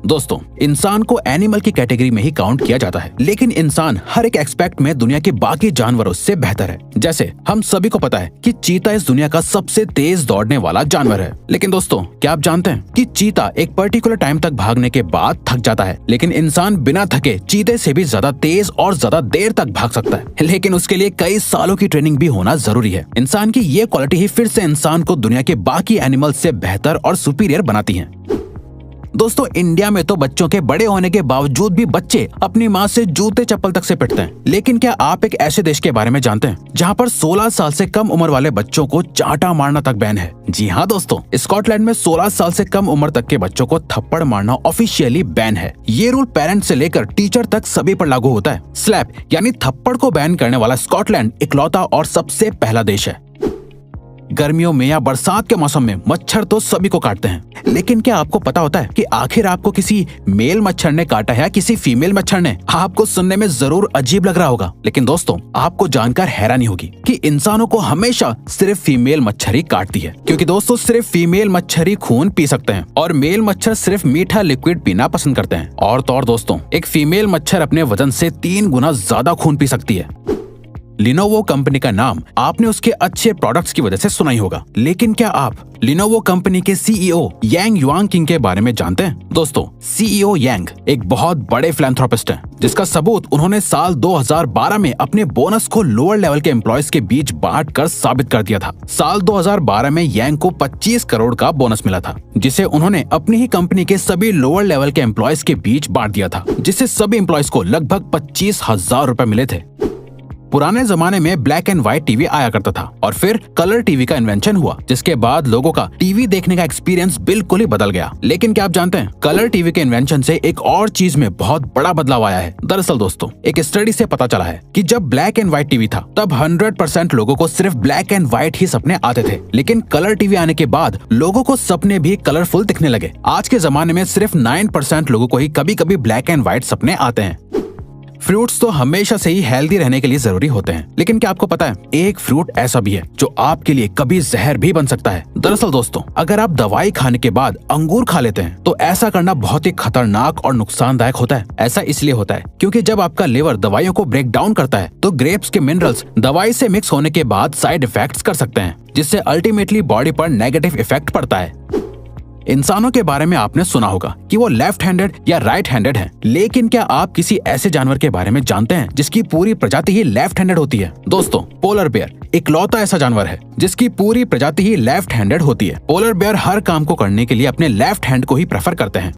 दोस्तों, इंसान को एनिमल की कैटेगरी में ही काउंट किया जाता है, लेकिन इंसान हर एक एस्पेक्ट में दुनिया के बाकी जानवरों से बेहतर है। जैसे हम सभी को पता है कि चीता इस दुनिया का सबसे तेज दौड़ने वाला जानवर है। लेकिन दोस्तों, क्या आप जानते हैं कि चीता एक पर्टिकुलर टाइम तक भागने के बाद थक जाता है, लेकिन इंसान बिना थके चीते से भी ज्यादा तेज और ज्यादा देर तक भाग सकता है। लेकिन उसके लिए कई सालों की ट्रेनिंग भी होना जरूरी है। इंसान की ये क्वालिटी ही फिर से इंसान को दुनिया के बाकी एनिमल से बेहतर और सुपीरियर बनाती है। दोस्तों, इंडिया में तो बच्चों के बड़े होने के बावजूद भी बच्चे अपनी माँ से जूते चप्पल तक से पिटते हैं। लेकिन क्या आप एक ऐसे देश के बारे में जानते हैं जहाँ पर 16 साल से कम उम्र वाले बच्चों को चांटा मारना तक बैन है? जी हाँ दोस्तों, स्कॉटलैंड में 16 साल से कम उम्र तक के बच्चों को थप्पड़ मारना ऑफिशियली बैन है। ये रूल पेरेंट्स से लेकर टीचर तक सभी पर लागू होता है। स्लैप यानी थप्पड़ को बैन करने वाला स्कॉटलैंड इकलौता और सबसे पहला देश है। गर्मियों में या बरसात के मौसम में मच्छर तो सभी को काटते हैं, लेकिन क्या आपको पता होता है कि आखिर आपको किसी मेल मच्छर ने काटा है या किसी फीमेल मच्छर ने? आपको सुनने में जरूर अजीब लग रहा होगा, लेकिन दोस्तों आपको जानकर हैरानी होगी कि इंसानों को हमेशा सिर्फ फीमेल मच्छर ही काटती है। क्योंकि दोस्तों, सिर्फ फीमेल मच्छर ही खून पी सकते हैं और मेल मच्छर सिर्फ मीठा लिक्विड पीना पसंद करते हैं। और तो और दोस्तों, एक फीमेल मच्छर अपने वजन से 3 गुना ज्यादा खून पी सकती है। लिनोवो कंपनी का नाम आपने उसके अच्छे प्रोडक्ट्स की वजह से सुना ही होगा, लेकिन क्या आप लिनोवो कंपनी के सीईओ यांग युआंगकिंग के बारे में जानते हैं? दोस्तों, सीईओ यांग एक बहुत बड़े फिलैंथ्रोपिस्ट हैं, जिसका सबूत उन्होंने साल 2012 में अपने बोनस को लोअर लेवल के एम्प्लॉयज के बीच बांटकर साबित कर दिया था। साल 2012 में यांग को 25 करोड़ का बोनस मिला था, जिसे उन्होंने अपनी ही कंपनी के सभी लोअर लेवल के एम्प्लॉयज के बीच बांट दिया था, जिससे सभी एम्प्लॉयज को लगभग 25,000 रुपए मिले थे। पुराने जमाने में ब्लैक एंड व्हाइट टीवी आया करता था और फिर कलर टीवी का इन्वेंशन हुआ, जिसके बाद लोगों का टीवी देखने का एक्सपीरियंस बिल्कुल ही बदल गया। लेकिन क्या आप जानते हैं, कलर टीवी के इन्वेंशन से एक और चीज में बहुत बड़ा बदलाव आया है। दरअसल दोस्तों, एक स्टडी से पता चला है कि जब ब्लैक एंड व्हाइट टीवी था तब 100% लोगों को सिर्फ ब्लैक एंड व्हाइट ही सपने आते थे, लेकिन कलर टीवी आने के बाद लोगों को सपने भी कलरफुल दिखने लगे। आज के जमाने में सिर्फ 9% लोगों को ही कभी कभी ब्लैक एंड व्हाइट सपने आते हैं। फ्रूट्स तो हमेशा से ही हेल्दी रहने के लिए जरूरी होते हैं, लेकिन क्या आपको पता है, एक फ्रूट ऐसा भी है जो आपके लिए कभी जहर भी बन सकता है। दरअसल दोस्तों, अगर आप दवाई खाने के बाद अंगूर खा लेते हैं तो ऐसा करना बहुत ही खतरनाक और नुकसानदायक होता है। ऐसा इसलिए होता है क्योंकि जब आपका लिवर दवाइयों को ब्रेक डाउन करता है तो ग्रेप्स के मिनरल्स दवाई से मिक्स होने के बाद साइड इफेक्ट्स कर सकते हैं, जिससे अल्टीमेटली बॉडी पर नेगेटिव इफेक्ट पड़ता है। इंसानों के बारे में आपने सुना होगा कि वो लेफ्ट हैंडेड या राइट हैंडेड हैं, लेकिन क्या आप किसी ऐसे जानवर के बारे में जानते हैं जिसकी पूरी प्रजाति ही लेफ्ट हैंडेड होती है? दोस्तों, पोलर बेयर इकलौता ऐसा जानवर है जिसकी पूरी प्रजाति ही लेफ्ट हैंडेड होती है। पोलर बेयर हर काम को करने के लिए अपने लेफ्ट हैंड को ही प्रेफर करते हैं।